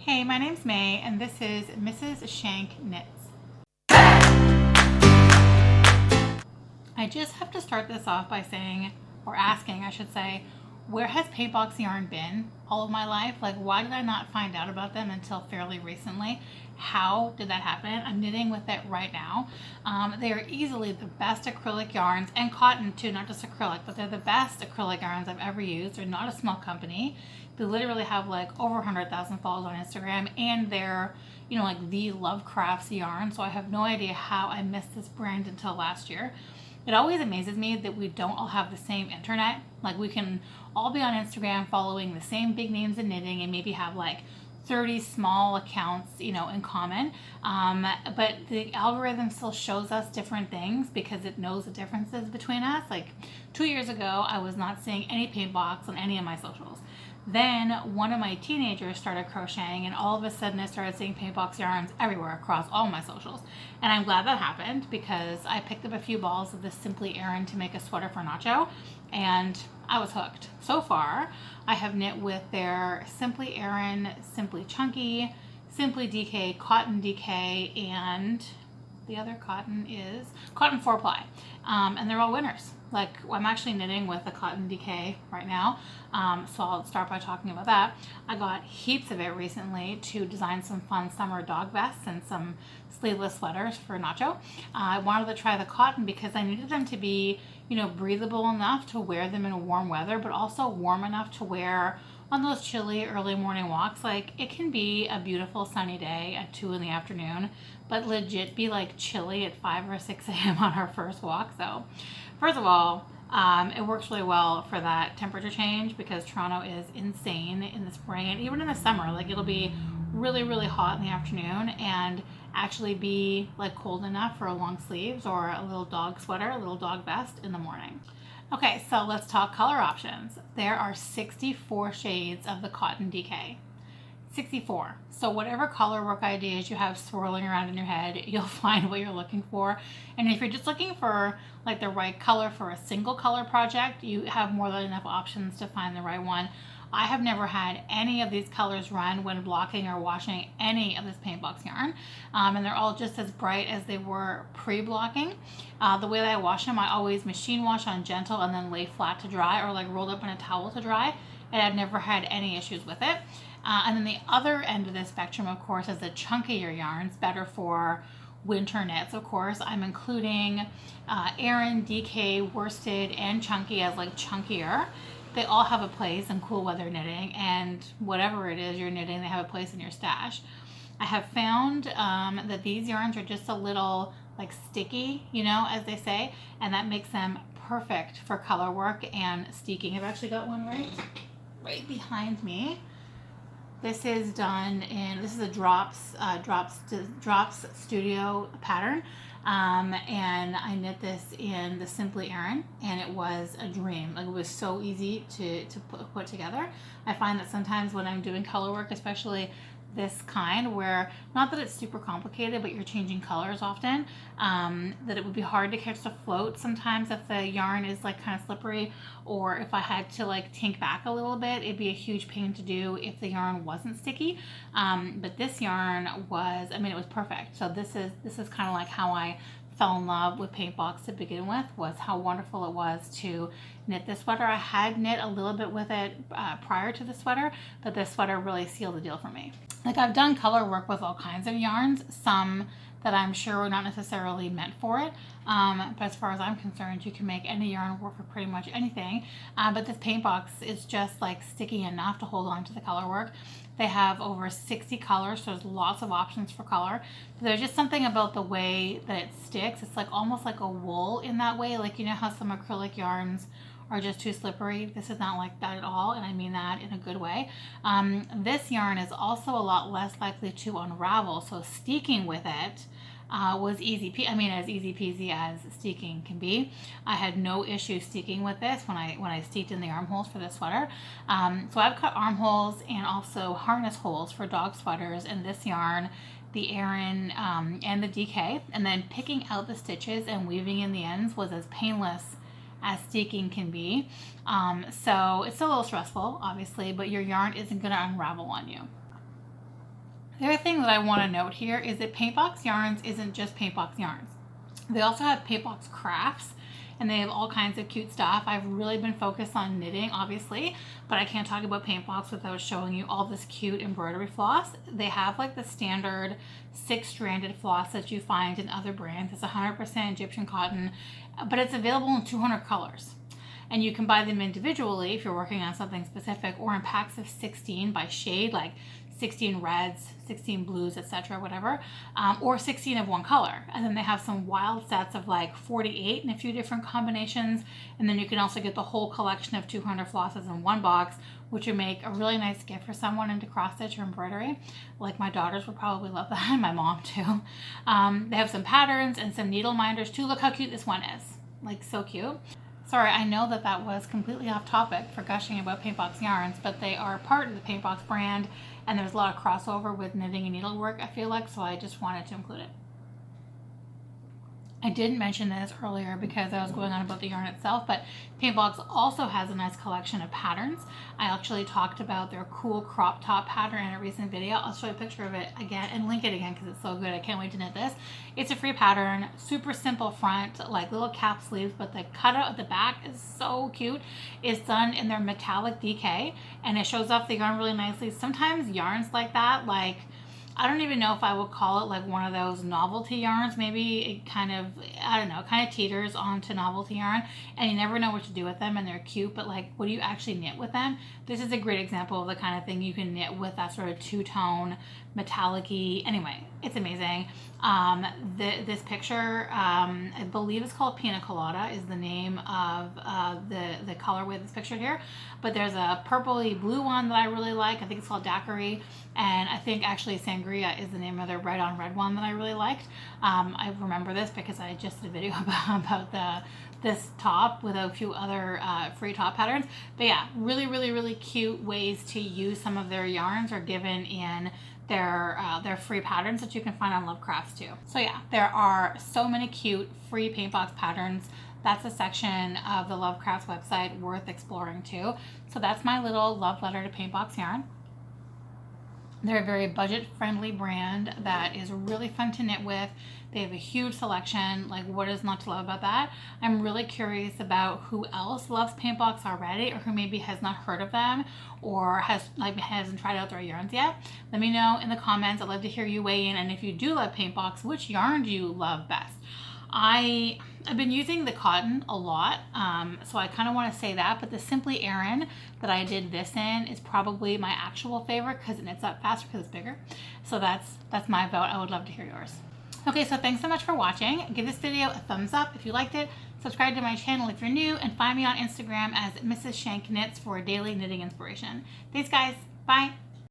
Hey, my name's May, and this is Mrs. Shank Knits. I just have to start this off by saying, or asking, I should say, where has Paintbox yarn been all of my life? Like, why did I not find out about them until fairly recently? How did that happen? I'm knitting with it right now. They are easily the best acrylic yarns, and cotton too, not just acrylic, but they're the best acrylic yarns I've ever used. They're not a small company. They literally have like over 100,000 followers on Instagram, and they're, like the Love Crafts yarn. So I have no idea how I missed this brand until last year. It always amazes me that we don't all have the same internet. Like, we can all be on Instagram following the same big names in knitting and maybe have like 30 small accounts, in common. But the algorithm still shows us different things because it knows the differences between us. Like 2 years ago, I was not seeing any Paintbox on any of my socials. Then one of my teenagers started crocheting, and all of a sudden I started seeing Paintbox yarns everywhere across all my socials. And I'm glad that happened because I picked up a few balls of this Simply Aran to make a sweater for Nacho, and I was hooked. So far, I have knit with their Simply Aran, Simply Chunky, Simply DK, Cotton DK, and the other cotton is Cotton 4-ply. And they're all winners. Like, I'm actually knitting with a Cotton DK right now, so I'll start by talking about that. I got heaps of it recently to design some fun summer dog vests and some sleeveless sweaters for Nacho. I wanted to try the cotton because I needed them to be, breathable enough to wear them in warm weather, but also warm enough to wear on those chilly early morning walks. Like, it can be a beautiful sunny day at 2 in the afternoon, but legit be like chilly at 5 or 6 a.m. on our first walk. So first of all, it works really well for that temperature change because Toronto is insane in the spring and even in the summer. Like, it'll be really, really hot in the afternoon and actually be like cold enough for long sleeves or a little dog sweater, a little dog vest in the morning. Okay, so let's talk color options. There are 64 shades of the Cotton DK. 64. So whatever color work ideas you have swirling around in your head, you'll find what you're looking for. And if you're just looking for like the right color for a single color project, you have more than enough options to find the right one. I have never had any of these colors run when blocking or washing any of this Paintbox yarn. And they're all just as bright as they were pre-blocking. The way that I wash them, I always machine wash on gentle and then lay flat to dry, or like rolled up in a towel to dry. And I've never had any issues with it. And then the other end of the spectrum, of course, is the chunkier yarns, better for winter knits. Of course, I'm including Aran, DK, worsted, and chunky as like chunkier. They all have a place in cool weather knitting, and whatever it is you're knitting, they have a place in your stash. I have found that these yarns are just a little like sticky, as they say, and that makes them perfect for color work and steeking. I've actually got one right behind me. This is done in, this is a Drops Studio pattern. And I knit this in the Simply Aran, and it was a dream. Like, it was so easy to put together. I find that sometimes when I'm doing color work, especially this kind, where not that it's super complicated, but you're changing colors often, that it would be hard to catch the float sometimes if the yarn is like kind of slippery, or if I had to like tink back a little bit, it'd be a huge pain to do if the yarn wasn't sticky. But this yarn was, it was perfect. So this is kind of like how I fell in love with Paintbox to begin with, was how wonderful it was to knit this sweater. I had knit a little bit with it prior to the sweater, but this sweater really sealed the deal for me. Like, I've done color work with all kinds of yarns, some that I'm sure were not necessarily meant for it. But as far as I'm concerned, you can make any yarn work for pretty much anything. But this Paintbox is just like sticky enough to hold on to the color work. They have over 60 colors, so there's lots of options for color. There's just something about the way that it sticks. It's like almost like a wool in that way. Like, how some acrylic yarns are just too slippery. This is not like that at all, and I mean that in a good way. This yarn is also a lot less likely to unravel, so steeking with it was easy. As easy peasy as steeking can be. I had no issue steeking with this when I steeked in the armholes for this sweater. So I've cut armholes and also harness holes for dog sweaters in this yarn, the Aran and the DK, and then picking out the stitches and weaving in the ends was as painless as steeking can be. So it's a little stressful, obviously, but your yarn isn't going to unravel on you. The other thing that I want to note here is that Paintbox Yarns isn't just Paintbox Yarns. They also have Paintbox Crafts, and they have all kinds of cute stuff. I've really been focused on knitting, obviously, but I can't talk about Paintbox without showing you all this cute embroidery floss. They have like the standard 6-stranded floss that you find in other brands. It's 100% Egyptian cotton, but it's available in 200 colors. And you can buy them individually if you're working on something specific, or in packs of 16 by shade, like 16 reds, 16 blues, etc., whatever, or 16 of one color. And then they have some wild sets of like 48 in a few different combinations. And then you can also get the whole collection of 200 flosses in one box, which would make a really nice gift for someone into cross stitch or embroidery. Like my daughters would probably love that, and my mom too. They have some patterns and some needle minders too. Look how cute this one is. Like, so cute. Sorry, I know that that was completely off topic for gushing about Paintbox yarns, but they are part of the Paintbox brand, and there's a lot of crossover with knitting and needlework, I feel like, so I just wanted to include it. I didn't mention this earlier because I was going on about the yarn itself, but Paintbox also has a nice collection of patterns. I actually talked about their cool crop top pattern in a recent video. I'll show you a picture of it again and link it again because it's so good. I can't wait to knit this. It's a free pattern, super simple front, like little cap sleeves, but the cutout at the back is so cute. It's done in their metallic DK, and it shows off the yarn really nicely. Sometimes yarns like that, like, I don't even know if I would call it like one of those novelty yarns. Maybe it kind of, I don't know, kind of teeters onto novelty yarn, and you never know what to do with them, and they're cute, but like, what do you actually knit with them? This is a great example of the kind of thing you can knit with that sort of two-tone metallic-y. Anyway, it's amazing. This picture, I believe it's called Pina Colada, is the name of the colorway that's pictured here. But there's a purpley blue one that I really like. I think it's called Daiquiri. And I think actually Sangria is the name of the red on red one that I really liked. I remember this because I just did a video about this top with a few other free top patterns. But yeah, really, really, really cute ways to use some of their yarns are given in their free patterns that you can find on Love Crafts too. So yeah, there are so many cute free Paintbox patterns. That's a section of the Love Crafts website worth exploring too. So that's my little love letter to Paintbox yarn. They're a very budget-friendly brand that is really fun to knit with. They have a huge selection. Like, what is not to love about that? I'm really curious about who else loves Paintbox already, or who maybe has not heard of them, or hasn't tried out their yarns yet. Let me know in the comments. I'd love to hear you weigh in. And if you do love Paintbox, which yarn do you love best? I've been using the cotton a lot, so I kind of want to say that, but the Simply Aran that I did this in is probably my actual favorite because it knits up faster because it's bigger. So that's my vote. I would love to hear yours. Okay, so thanks so much for watching. Give this video a thumbs up if you liked it. Subscribe to my channel if you're new, and find me on Instagram as Mrs. Shank Knits for daily knitting inspiration. Thanks, guys. Bye.